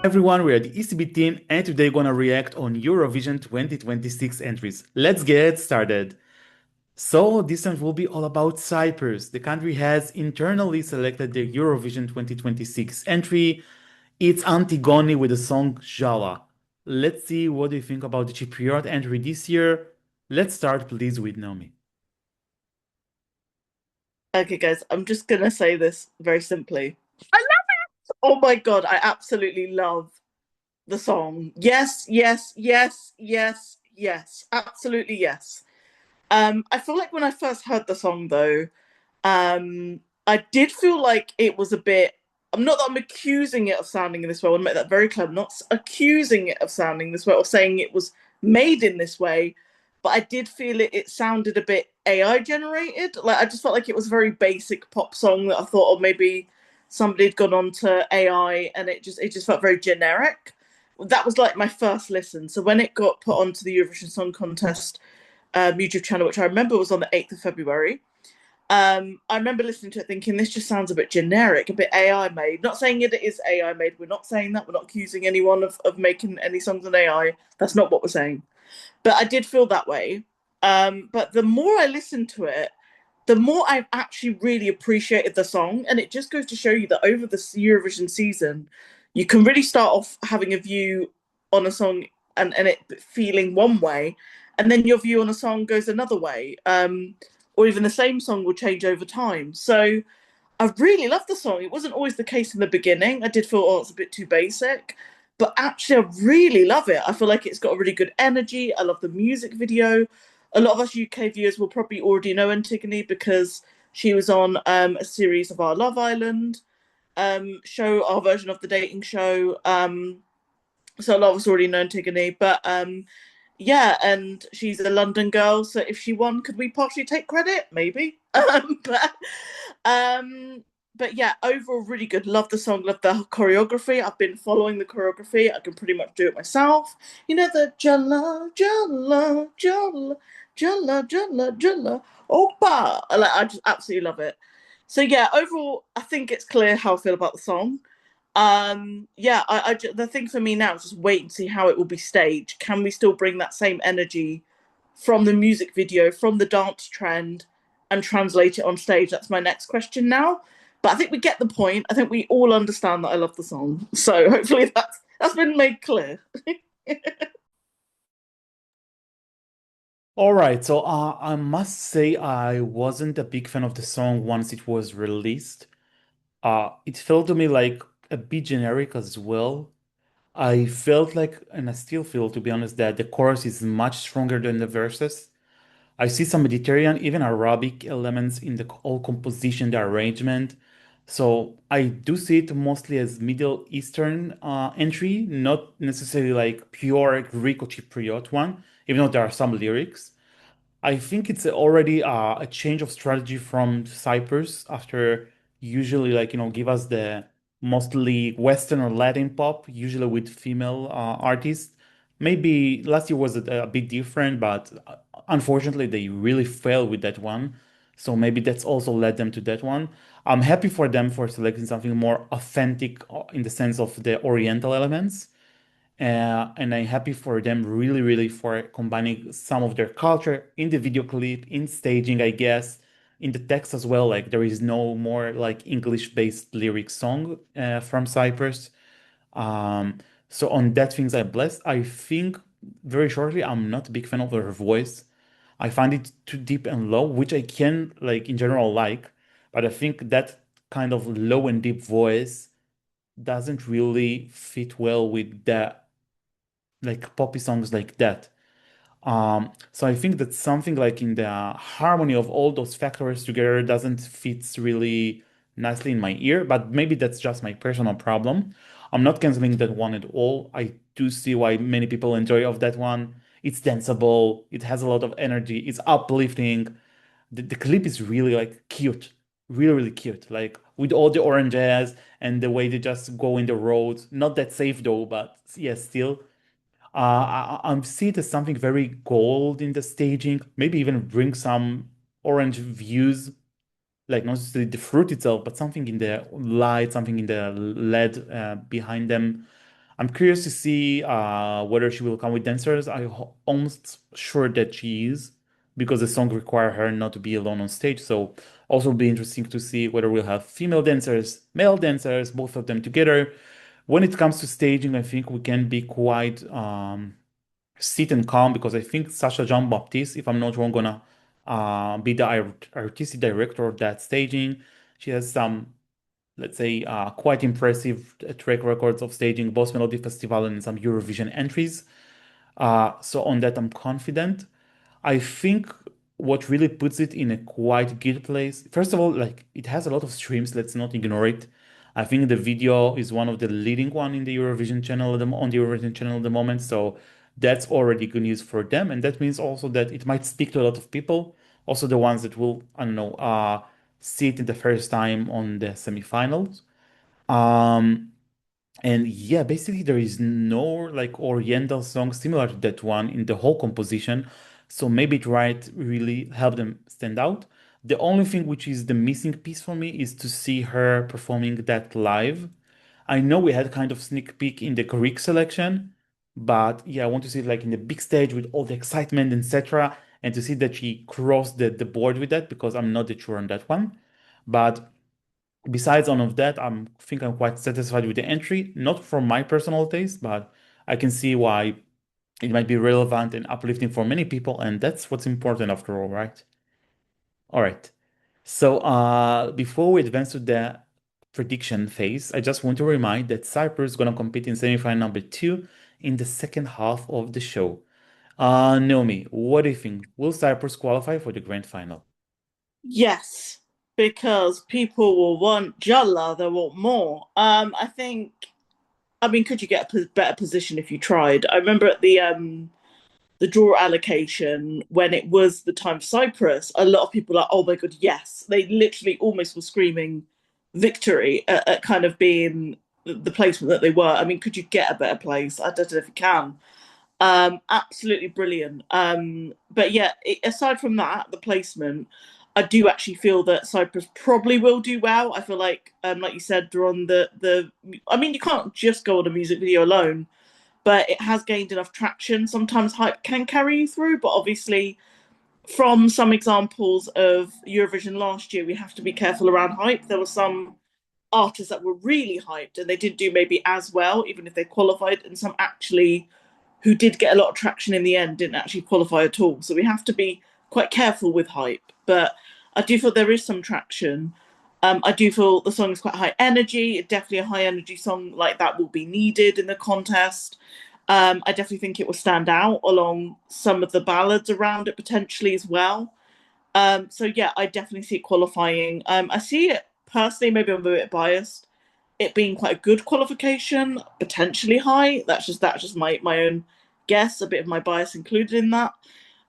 Everyone, we are the ECB team, and today we're gonna react on Eurovision 2026 entries. Let's get started. So, this one will be all about Cyprus. The country has internally selected the Eurovision 2026 entry. It's Antigoni with the song Jalla. Let's see what do you think about the Cypriot entry this year. Let's start, please, with Naomi. Okay, guys, I'm just gonna say this very simply. Oh my God, I absolutely love the song. Yes, yes, yes, yes, yes, absolutely yes. I feel like when I first heard the song though, I did feel like it was a bit. I'm not that I'm accusing it of sounding in this way. I want to make that very clear. I'm not accusing it of sounding this way or saying it was made in this way, but I did feel it sounded a bit AI generated. Like I just felt like it was a very basic pop song that I thought, oh, maybe somebody had gone on to AI and it just felt very generic. That was like my first listen. So when it got put onto the Eurovision Song Contest YouTube channel, which I remember was on the 8th of February, I remember listening to it thinking this just sounds a bit generic, a bit AI made. Not saying it is AI made. We're not saying that. We're not accusing anyone of making any songs on AI. That's not what we're saying. But I did feel that way. But the more I listened to it, the more I've actually really appreciated the song. And it just goes to show you that over the Eurovision season, you can really start off having a view on a song and it feeling one way, and then your view on a song goes another way. Or even the same song will change over time. So I really love the song. It wasn't always the case in the beginning. I did feel, oh, it's a bit too basic. But actually, I really love it. I feel like it's got a really good energy. I love the music video. A lot of us UK viewers will probably already know Antigoni because she was on a series of our Love Island show, our version of the dating show. So a lot of us already know Antigoni. But yeah, and she's a London girl. So if she won, could we partially take credit? Maybe. Um, but yeah, overall really good. Love the song, love the choreography. I've been following the choreography. I can pretty much do it myself. You know the Jalla, Jalla, Jalla, Jalla, Jalla, Jalla, Opa. I just absolutely love it. So yeah, overall, I think it's clear how I feel about the song. Yeah, the thing for me now is just wait and see how it will be staged. Can we still bring that same energy from the music video, from the dance trend, and translate it on stage? That's my next question now. But I think we get the point. I think we all understand that I love the song. So hopefully that's been made clear. All right, so I must say I wasn't a big fan of the song once it was released. It felt to me like a bit generic as well. I felt like, and I still feel, to be honest, that the chorus is much stronger than the verses. I see some Mediterranean, even Arabic elements in the whole composition, the arrangement. So I do see it mostly as Middle Eastern entry, not necessarily like pure Greek or Cypriot one, even though there are some lyrics. I think it's already a change of strategy from Cyprus after usually give us the mostly Western or Latin pop, usually with female artists. Maybe last year was a bit different, but unfortunately they really failed with that one. So maybe that's also led them to that one. I'm happy for them for selecting something more authentic in the sense of the Oriental elements. And I'm happy for them really, really for combining some of their culture in the video clip, in staging, I guess, in the text as well. Like there is no more like English-based lyric song from Cyprus. Um, so on that things I'm blessed. I think very shortly, I'm not a big fan of her voice. I find it too deep and low, which I can like in general like, but I think that kind of low and deep voice doesn't really fit well with the like poppy songs like that. So I think that something like in the harmony of all those factors together doesn't fit really nicely in my ear, but maybe that's just my personal problem. I'm not canceling that one at all. I do see why many people enjoy of that one. It's danceable, it has a lot of energy, it's uplifting. The clip is really like cute, really, really cute. Like with all the oranges and the way they just go in the road. Not that safe though, but yeah, still. I'm see it as something very gold in the staging, maybe even bring some orange views, like not necessarily the fruit itself, but something in the light, something in the LED behind them. I'm curious to see whether she will come with dancers. Almost sure that she is because the song require her not to be alone on stage. So also be interesting to see whether we'll have female dancers, male dancers, both of them together. When it comes to staging, I think we can be quite sit and calm because I think Sasha Jean Baptiste, if I'm not wrong, gonna be the artistic director of that staging. She has some, let's say, quite impressive track records of staging both Melody Festival and some Eurovision entries. So on that, I'm confident. I think what really puts it in a quite good place, first of all, like it has a lot of streams, let's not ignore it. I think the video is one of the leading one in the Eurovision channel on the Eurovision channel at the moment, so that's already good news for them, and that means also that it might speak to a lot of people, also the ones that will, I don't know, see it in the first time on the semifinals. Um, and yeah, basically there is no like Oriental song similar to that one in the whole composition. So maybe it might really help them stand out. The only thing which is the missing piece for me is to see her performing that live. I know we had kind of sneak peek in the Greek selection, but yeah, I want to see it like in the big stage with all the excitement, etc. And to see that she crossed the board with that because I'm not that sure on that one. But besides all of that, think I'm quite satisfied with the entry, not from my personal taste, but I can see why it might be relevant and uplifting for many people, and that's what's important after all, right? All right. So before we advance to the prediction phase, I just want to remind that Cyprus is gonna compete in semifinal number two in the second half of the show. Naomi, what do you think? Will Cyprus qualify for the grand final? Yes, because people will want Jalla, they want more. I think. I mean, could you get a better position if you tried? I remember at the draw allocation when it was the time for Cyprus, a lot of people were like, "Oh my god, yes!" They literally almost were screaming victory at kind of being the placement that they were. I mean, could you get a better place? I don't know if you can. Absolutely brilliant. But yeah, aside from that, the placement, I do actually feel that Cyprus probably will do well. I feel like you said, Daron, the. I mean, you can't just go on a music video alone, but it has gained enough traction. Sometimes hype can carry you through, but obviously, from some examples of Eurovision last year, we have to be careful around hype. There were some artists that were really hyped and they didn't do maybe as well, even if they qualified, and some actually who did get a lot of traction in the end didn't actually qualify at all. So we have to be quite careful with hype. But I do feel there is some traction. I do feel the song is quite high energy. Definitely a high energy song like that will be needed in the contest. I definitely think it will stand out along some of the ballads around it potentially as well. So yeah, I definitely see it qualifying. I see it personally, maybe I'm a bit biased, it being quite a good qualification, potentially high. That's just my own guess, a bit of my bias included in that.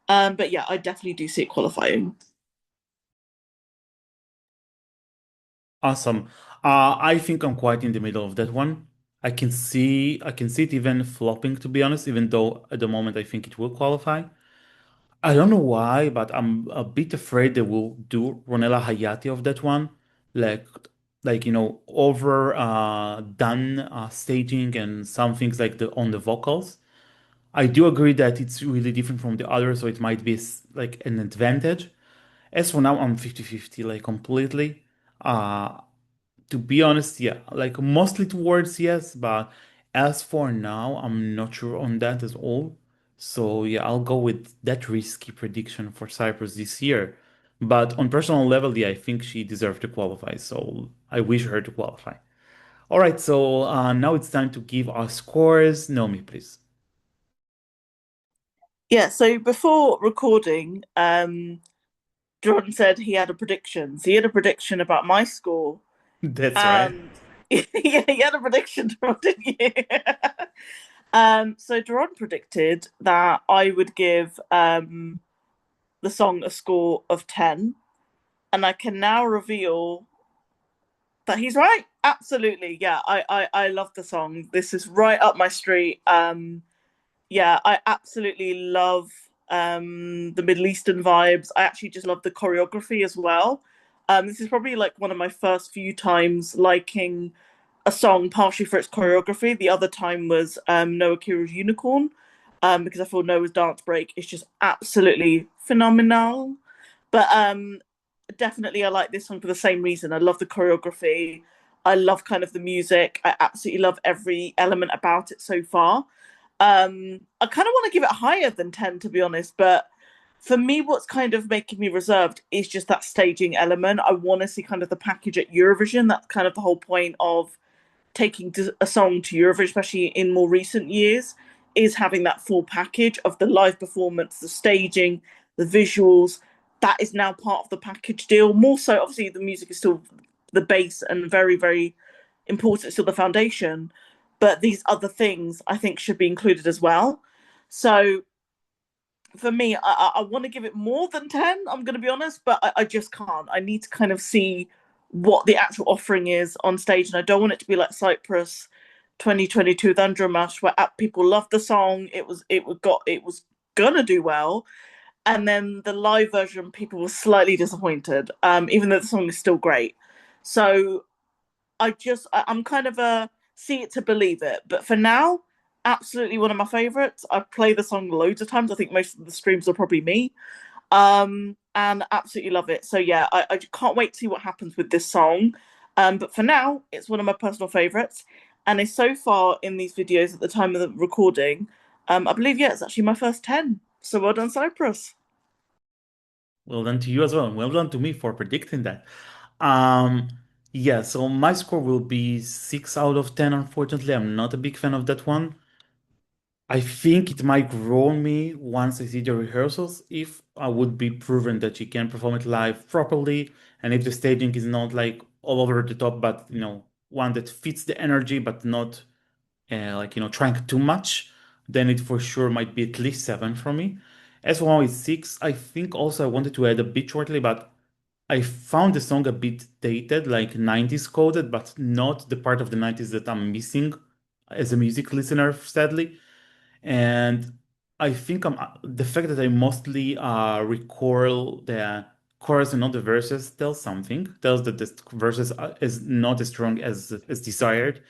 But yeah, I definitely do see it qualifying. Awesome. I think I'm quite in the middle of that one. I can see it even flopping, to be honest, even though at the moment I think it will qualify. I don't know why, but I'm a bit afraid they will do Ronella Hayati of that one. Like, over done staging and some things like the on the vocals. I do agree that it's really different from the others, so it might be like an advantage. As for now, I'm 50-50, like completely. Uh, to be honest, yeah, like mostly towards yes, but as for now, I'm not sure on that at all. So yeah, I'll go with that risky prediction for Cyprus this year. But on personal level, yeah, I think she deserved to qualify. So I wish her to qualify. All right, so now it's time to give our scores. Naomi, please. Yeah, so before recording, Jordan said he had a prediction. So he had a prediction about my score. That's right. And yeah, he had a prediction, didn't you? So Duran predicted that I would give the song a score of 10, and I can now reveal that he's right. Absolutely, yeah. I love the song. This is right up my street. Yeah, I absolutely love the Middle Eastern vibes. I actually just love the choreography as well. This is probably like one of my first few times liking a song partially for its choreography. The other time was Noah Kira's Unicorn, because I feel Noah's Dance Break is just absolutely phenomenal. But definitely, I like this song for the same reason. I love the choreography. I love kind of the music. I absolutely love every element about it so far. I kind of want to give it higher than 10, to be honest, but for me, what's kind of making me reserved is just that staging element. I want to see kind of the package at Eurovision. That's kind of the whole point of taking a song to Eurovision, especially in more recent years, is having that full package of the live performance, the staging, the visuals. That is now part of the package deal. More so, obviously, the music is still the base and very, very important, still the foundation. But these other things I think should be included as well. So for me, I want to give it more than 10, I'm going to be honest, but I just can't. I need to kind of see what the actual offering is on stage. And I don't want it to be like Cyprus 2022 with Andromash, where people loved the song. It was gonna do well. And then the live version, people were slightly disappointed, even though the song is still great. So I'm kind of a see it to believe it. But for now, absolutely one of my favorites. I've played the song loads of times. I think most of the streams are probably me. And absolutely love it. So yeah, I can't wait to see what happens with this song. But for now, it's one of my personal favorites. And it's so far in these videos at the time of the recording. I believe, yeah, it's actually my first 10. So well done, Cyprus. Well done to you as well, and well done to me for predicting that. Um, yeah, so my score will be 6 out of 10, unfortunately. I'm not a big fan of that one. I think it might grow on me once I see the rehearsals if I would be proven that you can perform it live properly and if the staging is not like all over the top, but one that fits the energy but not trying too much, then it for sure might be at least 7 for me. As for how it's 6, I think also I wanted to add a bit shortly, but I found the song a bit dated, like 90s coded, but not the part of the 90s that I'm missing as a music listener, sadly. And I think the fact that I mostly recall the chorus and not the verses tells something, tells that the verses is not as strong as desired.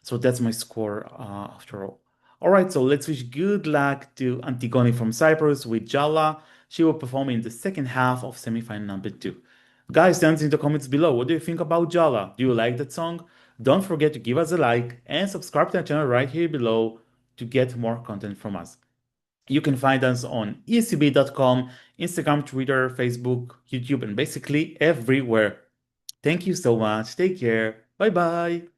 So that's my score after all. All right, so let's wish good luck to Antigoni from Cyprus with Jalla. She will perform in the second half of semifinal number 2. Guys, tell us in the comments below, what do you think about Jalla? Do you like that song? Don't forget to give us a like and subscribe to our channel right here below to get more content from us. You can find us on escb.com, Instagram, Twitter, Facebook, YouTube, and basically everywhere. Thank you so much. Take care. Bye bye.